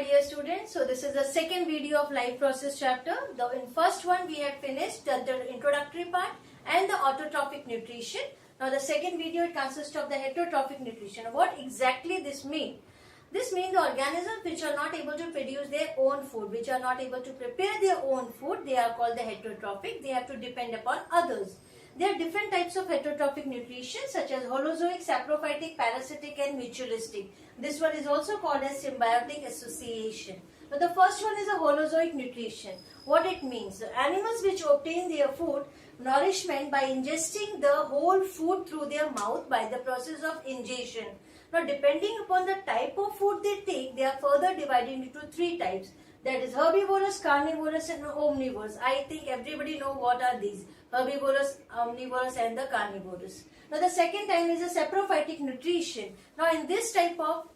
dear students. So this is the second video of life process chapter. In first one we had finished the introductory part and the autotrophic nutrition. Now the second video it consists of the heterotrophic nutrition. What exactly this means? This means the organisms which are not able to produce their own food, which are not able to prepare their own food, they are called the heterotrophic. They have to depend upon others. There are different types of heterotrophic nutrition such as holozoic, saprophytic, parasitic and mutualistic. This one is also called as symbiotic association. Now the first one is a holozoic nutrition. What it means? The animals which obtain their food nourishment by ingesting the whole food through their mouth by the process of ingestion. Now depending upon the type of food they take, they are further divided into three types. That is herbivorous, carnivorous and omnivorous. I think everybody know what are these. Herbivorous, omnivorous and the carnivorous. Now the second type is a saprophytic nutrition. Now in this type of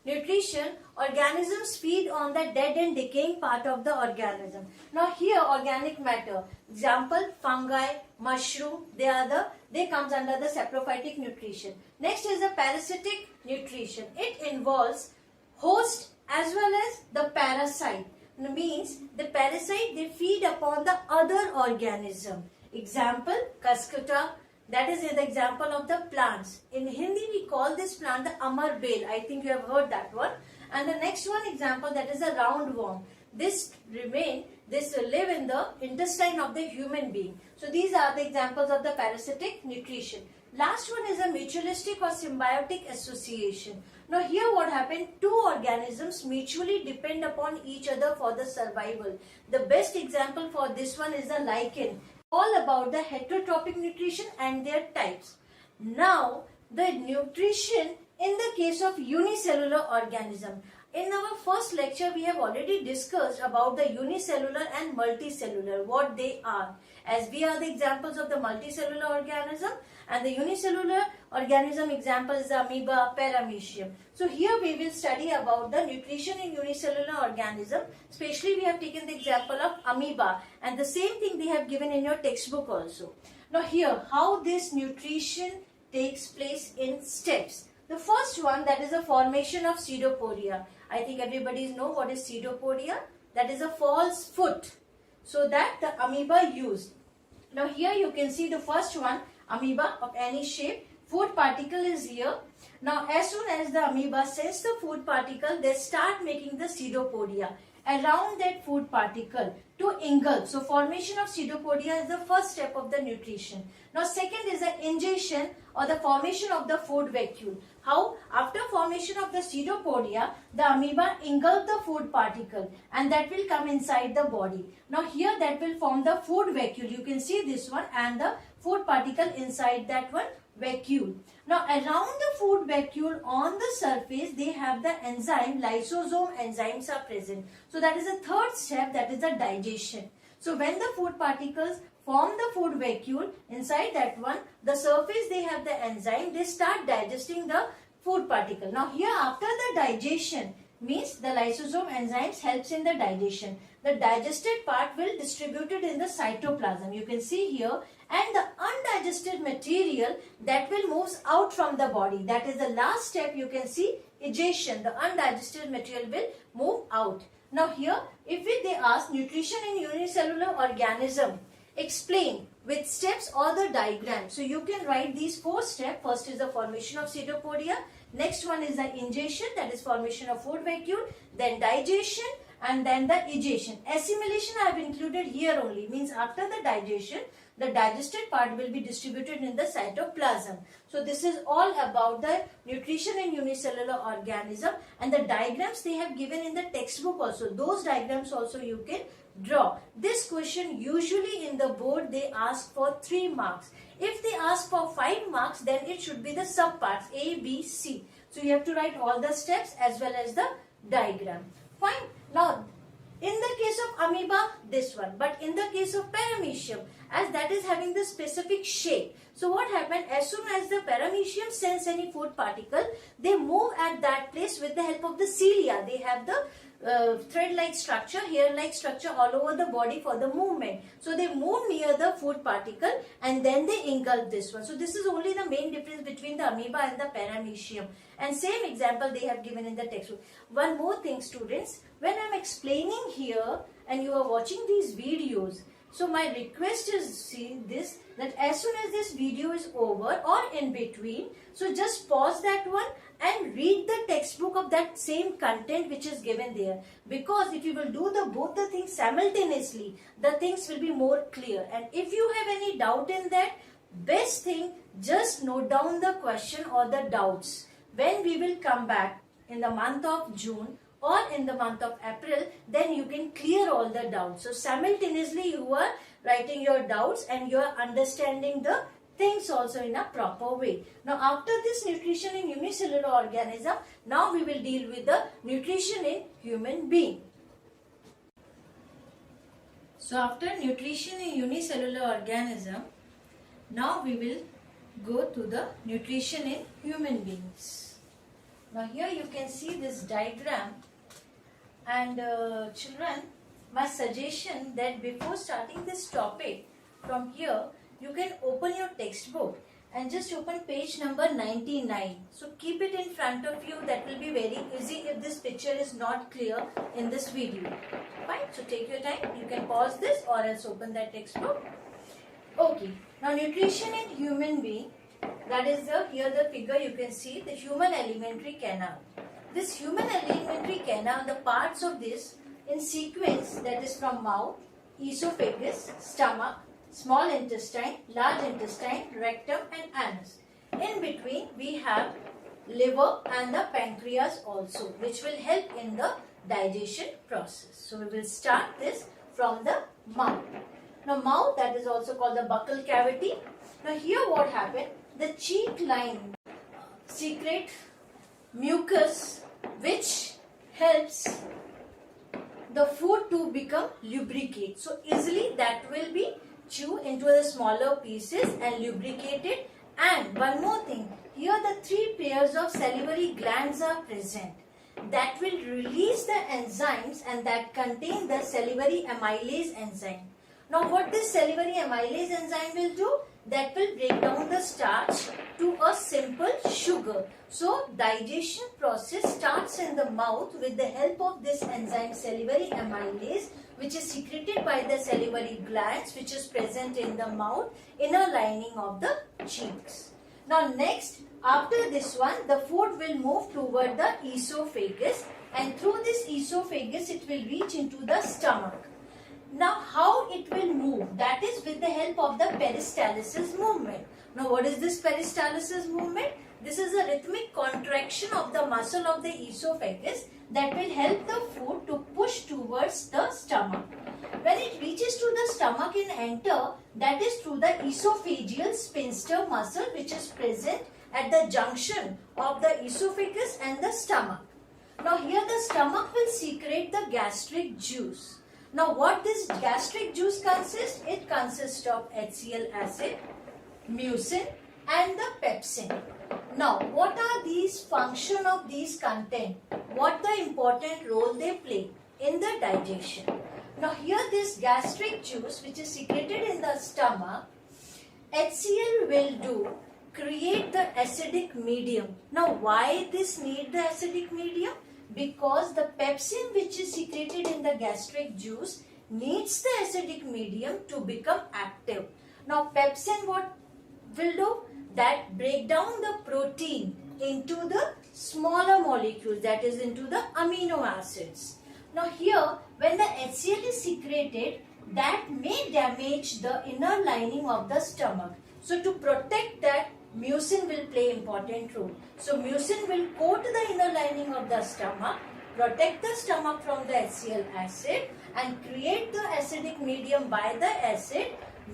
nutrition, organisms feed on the dead and decaying part of the organism. Now here organic matter, example fungi, mushroom, they comes under the saprophytic nutrition. Next is the parasitic nutrition. It involves host as well as the parasite. Means the parasite they feed upon the other organism. Example cuscuta, that is the example of the plants. In Hindi we call this plant the amar bel. I think you have heard that one. And the next one example, that is a roundworm. This live in the intestine of the human being. So these are the examples of the parasitic nutrition. Last one is a mutualistic or symbiotic association. Now here what happened, two organisms mutually depend upon each other for the survival. The best example for this one is the lichen. All about the heterotrophic nutrition and their types. Now the nutrition in the case of unicellular organism. In our first lecture we have already discussed about the unicellular and multicellular, what they are. As we are the examples of the multicellular organism, and the unicellular organism example is the amoeba, paramecium. So here we will study about the nutrition in unicellular organism. Especially we have taken the example of amoeba, and the same thing they have given in your textbook also. Now here how this nutrition takes place in steps. The first one, that is the formation of pseudopodia. I think everybody know what is pseudopodia. That is a false foot. So that the amoeba used. Now here you can see the first one, amoeba of any shape. Food particle is here. Now as soon as the amoeba sense the food particle, they start making the pseudopodia around that food particle to engulf. So formation of pseudopodia is the first step of the nutrition. Now second is the ingestion or the formation of the food vacuole. How? After formation of the pseudopodia, the amoeba engulf the food particle and that will come inside the body. Now here that will form the food vacuole. You can see this one and the food particle inside that one vacuole. Now around the food vacuole on the surface they have the enzyme, lysosome enzymes are present. So that is the third step, that is the digestion. So when the food particles form the food vacuole, inside that one the surface they have the enzyme, they start digesting the food particle. Now here after the digestion means the lysosome enzymes helps in the digestion. The digested part will distributed in the cytoplasm. You can see here, and the undigested material that will moves out from the body. That is the last step. You can see egestion. The undigested material will move out. Now here if they ask nutrition in unicellular organism, explain with steps or the diagram. So you can write these four steps. First is the formation of pseudopodia. Next one is the ingestion, that is formation of food vacuole. Then digestion and then the egestion. Assimilation I have included here only. Means after the digestion, the digested part will be distributed in the cytoplasm. So this is all about the nutrition in unicellular organism, and the diagrams they have given in the textbook also. Those diagrams also you can draw. This question usually in the board they ask for 3 marks. If they ask for 5 marks, then it should be the subparts A, B, C. So you have to write all the steps as well as the diagram. Fine. Now in the case of amoeba, this one, but in the case of paramecium, as that is having the specific shape. So what happened, as soon as the paramecium sense any food particle, they move at that place with the help of the cilia. They have the thread-like structure, hair-like structure all over the body for the movement. So they move near the food particle and then they engulf this one. So this is only the main difference between the amoeba and the paramecium. And same example they have given in the textbook. One more thing, students, when I am explaining here and you are watching these videos, so my request is, see this, that as soon as this video is over or in between, so just pause that one and read the textbook of that same content which is given there. Because if you will do both the things simultaneously, the things will be more clear. And if you have any doubt in that, best thing, just note down the question or the doubts. When we will come back in the month of June or in the month of April, then you can clear all the doubts. So simultaneously you are writing your doubts and you are understanding the things also in a proper way. Now after this nutrition in unicellular organism, now we will deal with the nutrition in human being. So after nutrition in unicellular organism, now we will go to the nutrition in human beings. Now here you can see this diagram. And children, my suggestion that before starting this topic, from here you can open your textbook and just open page number 99. So keep it in front of you. That will be very easy if this picture is not clear in this video. Fine. So take your time. You can pause this or else open that textbook. Okay. Now nutrition in human being. That is here the figure you can see, the human alimentary canal. This human alimentary canal, the parts of this in sequence, that is from mouth, esophagus, stomach, small intestine, large intestine, rectum and anus. In between we have liver and the pancreas also, which will help in the digestion process. So we will start this from the mouth. Now mouth, that is also called the buccal cavity. Now here what happened? The cheek line secrete mucus which helps the food to become lubricate. So easily that will be chewed into the smaller pieces and lubricated. And one more thing, here the 3 pairs of salivary glands are present that will release the enzymes and that contain the salivary amylase enzyme. Now what this salivary amylase enzyme will do? That will break down the starch to a simple sugar. So digestion process starts in the mouth with the help of this enzyme salivary amylase, which is secreted by the salivary glands which is present in the mouth, inner lining of the cheeks. Now next, after this one, the food will move toward the esophagus and through this esophagus it will reach into the stomach. Now how it will move? That is with the help of the peristalsis movement. Now what is this peristalsis movement? This is a rhythmic contraction of the muscle of the esophagus that will help the food to push towards the stomach. When it reaches to the stomach and enter, that is through the esophageal sphincter muscle which is present at the junction of the esophagus and the stomach. Now here the stomach will secrete the gastric juice. Now what this gastric juice consists? It consists of HCl acid, mucin and the pepsin. Now what are these function of these content? What the important role they play in the digestion? Now here this gastric juice which is secreted in the stomach, HCl will do create the acidic medium. Now why this need the acidic medium? Because the pepsin which is secreted in the gastric juice needs the acidic medium to become active. Now pepsin what will do? That break down the protein into the smaller molecules, that is into the amino acids. Now here when the HCl is secreted, that may damage the inner lining of the stomach. So to protect that, mucin will play important role. So mucin will coat the inner lining of the stomach, protect the stomach from the HCl acid and create the acidic medium by the acid,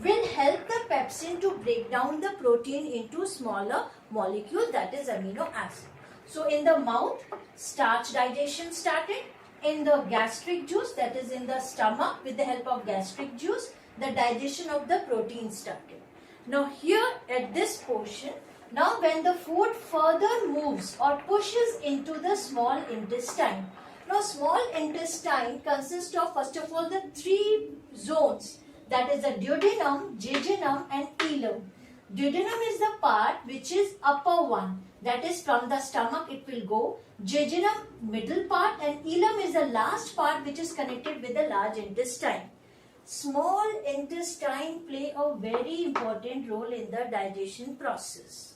will help the pepsin to break down the protein into smaller molecule, that is amino acid. So in the mouth, starch digestion started. In the gastric juice, that is in the stomach, with the help of gastric juice, the digestion of the protein started. Now here at this portion, now when the food further moves or pushes into the small intestine, Now small intestine consists of first of all the three zones, that is the duodenum, jejunum and ileum. Duodenum is the part which is upper one, that is from the stomach it will go. Jejunum middle part and ileum is the last part which is connected with the large intestine. Small intestine play a very important role in the digestion process.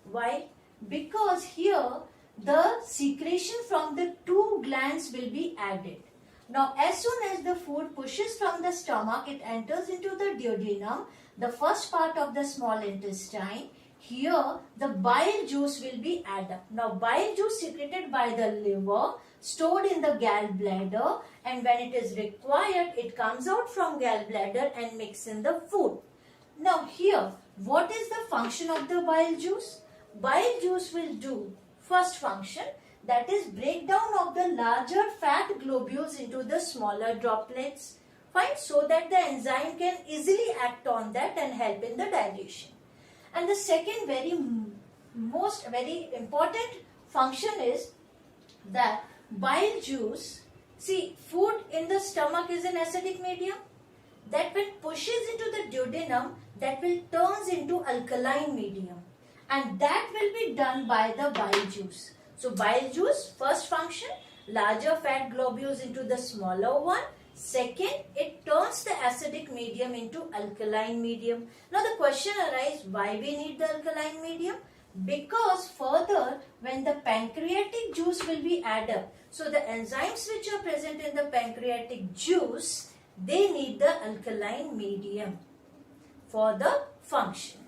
Why? Because here the secretion from the two glands will be added. Now as soon as the food pushes from the stomach, it enters into the duodenum, the first part of the small intestine. Here the bile juice will be added. Now bile juice secreted by the liver, stored in the gallbladder, and when it is required, it comes out from gallbladder and mix in the food. Now here, what is the function of the bile juice? Bile juice will do first function, that is break down of the larger fat globules into the smaller droplets. Fine, so that the enzyme can easily act on that and help in the digestion. And the second very important function is that bile juice, see, food in the stomach is an acidic medium, that when pushes into the duodenum, that will turns into alkaline medium, and that will be done by the bile juice. So bile juice, first function, larger fat globules into the smaller one. Second, it turns the acidic medium into alkaline medium. Now the question arises, why we need the alkaline medium? Because further, when the pancreatic juice will be added, so the enzymes which are present in the pancreatic juice, they need the alkaline medium for the function.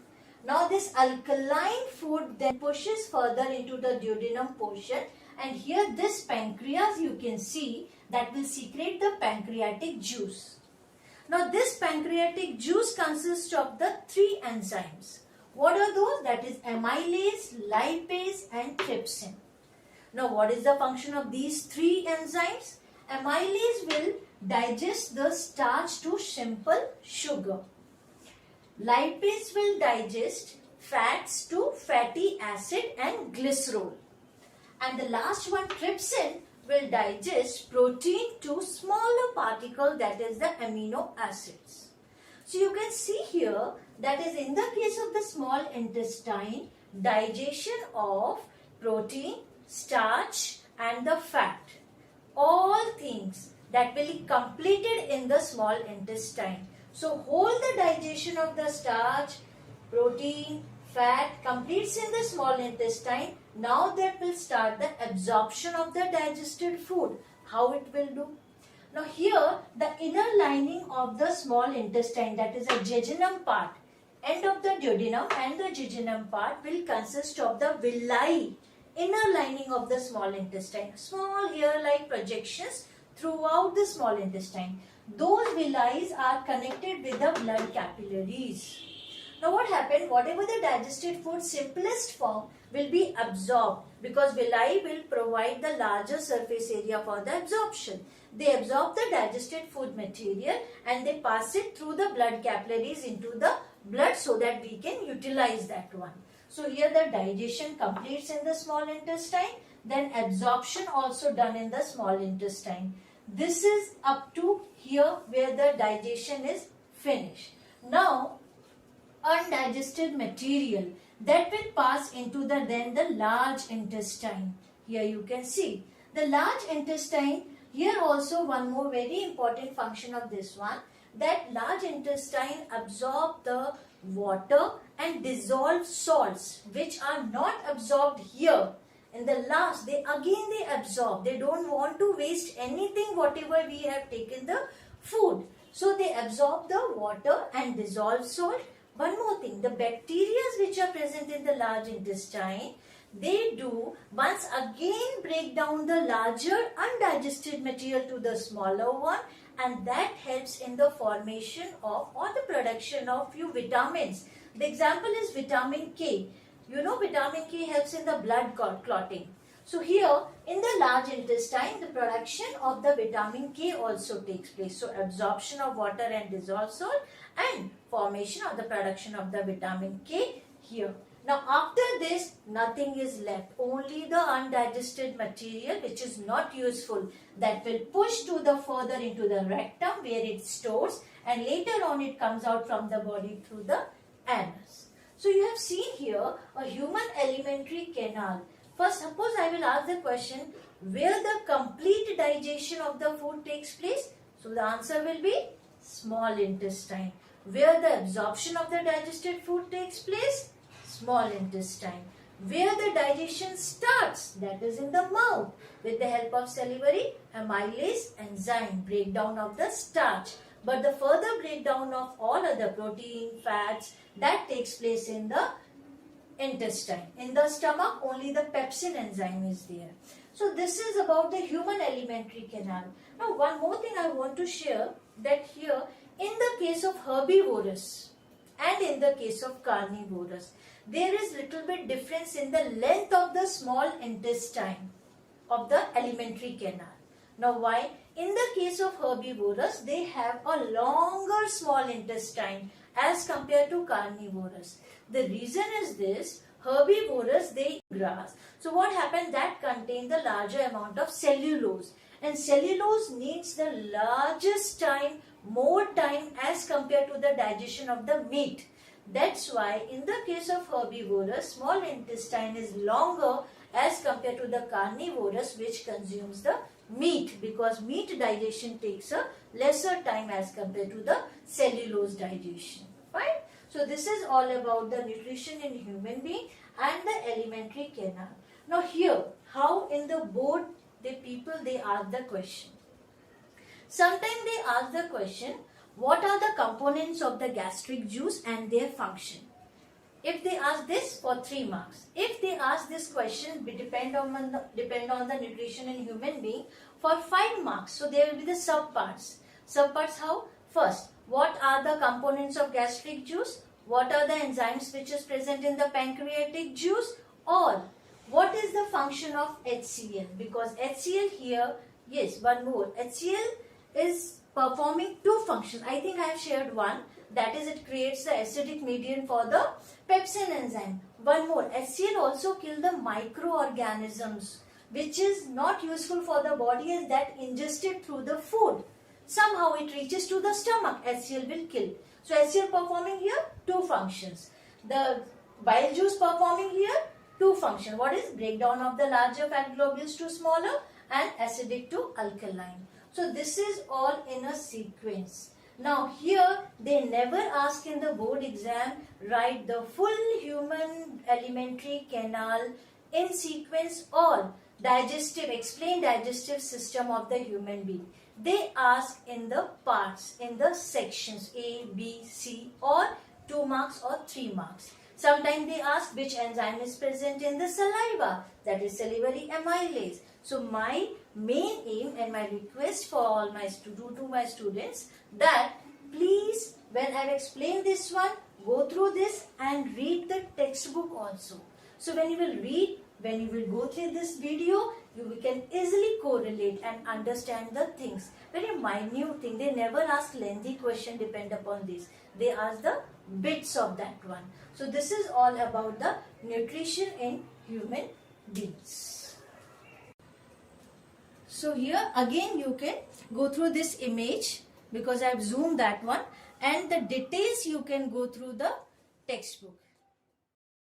Now this alkaline food then pushes further into the duodenum portion, and here this pancreas you can see that will secrete the pancreatic juice. Now this pancreatic juice consists of the three enzymes. What are those? That is amylase, lipase and trypsin. Now what is the function of these three enzymes? Amylase will digest the starch to simple sugar. Lipase will digest fats to fatty acid and glycerol. And the last one, trypsin, will digest protein to smaller particle, that is the amino acids. So you can see here, that is in the case of the small intestine, digestion of protein, starch and the fat, all things that will be completed in the small intestine. So whole the digestion of the starch, protein, fat completes in the small intestine. Now that will start the absorption of the digested food. How it will do? Now here the inner lining of the small intestine, that is a jejunum part, end of the duodenum and the jejunum part will consist of the villi, inner lining of the small intestine, small hair-like projections throughout the small intestine. Those villi are connected with the blood capillaries. Now what happened? Whatever the digested food simplest form will be absorbed, because villi will provide the larger surface area for the absorption. They absorb the digested food material and they pass it through the blood capillaries into the blood so that we can utilize that one. So here the digestion completes in the small intestine, then absorption also done in the small intestine. This is up to here where the digestion is finished. Now undigested material that will pass into the large intestine. Here you can see the large intestine. Here also one more very important function of this one, that large intestine absorb the water and dissolve salts which are not absorbed here. In the last, they absorb. They don't want to waste anything whatever we have taken the food. So they absorb the water and dissolve salt. One more thing, the bacteria which are present in the large intestine, they do once again break down the larger undigested material to the smaller one, and that helps in the formation of or the production of few vitamins. The example is vitamin K. You know vitamin K helps in the blood clotting. So here in the large intestine, the production of the vitamin K also takes place. So absorption of water and dissolved salt and formation or the production of the vitamin K here. Now after this, nothing is left. Only the undigested material which is not useful, that will push to the further into the rectum where it stores, and later on it comes out from the body through the anus. So you have seen here a human alimentary canal. First, suppose I will ask the question, where the complete digestion of the food takes place? So the answer will be small intestine. Where the absorption of the digested food takes place? Small intestine. Where the digestion starts? That is in the mouth, with the help of salivary amylase enzyme, breakdown of the starch. But the further breakdown of all other protein, fats, that takes place in the intestine. In the stomach, only the pepsin enzyme is there. So this is about the human alimentary canal. Now one more thing I want to share, that here in the case of herbivorous and in the case of carnivorous, there is little bit difference in the length of the small intestine of the alimentary canal. Now why? In the case of herbivorous, they have a longer small intestine as compared to carnivorous. The reason is this: herbivorous, they eat grass. So what happens? That contains the larger amount of cellulose, and cellulose needs the largest time, more time as compared to the digestion of the meat. That's why in the case of herbivorous, small intestine is longer as compared to the carnivorous, which consumes the meat, because meat digestion takes a lesser time as compared to the cellulose digestion. Fine. So this is all about the nutrition in human being and the alimentary canal. Now here, how in the board they ask the question. Sometimes they ask the question, what are the components of the gastric juice and their function? If they ask this, for 3 marks. If they ask this question, depend on the nutrition in human being, for 5 marks. So there will be the subparts. Subparts how? First, what are the components of gastric juice? What are the enzymes which is present in the pancreatic juice? Or what is the function of HCl? Because HCl here, yes, one more. HCl is performing 2 functions. I think I have shared one. That is, it creates the acidic medium for the pepsin enzyme. One more, HCl also kills the microorganisms, which is not useful for the body, as that ingested through the food. Somehow it reaches to the stomach, HCl will kill. So HCl performing here 2 functions. The bile juice performing here 2 functions. What is? Breakdown of the larger fat globules to smaller and acidic to alkaline. So this is all in a sequence. Now here they never ask in the board exam, write the full human alimentary canal in sequence or digestive, explain digestive system of the human being. They ask in the parts, in the sections A, B, C, or 2 marks or 3 marks. Sometimes they ask which enzyme is present in the saliva, that is salivary amylase. So my main aim and my request for all my students, that please, when I have explained this one, go through this and read the textbook also. So when you will read, when you will go through this video, you can easily correlate and understand the things. Very minute thing. They never ask lengthy question depend upon this. They ask the bits of that one. So this is all about the nutrition in human beings. So here again you can go through this image, because I have zoomed that one, and the details you can go through the textbook.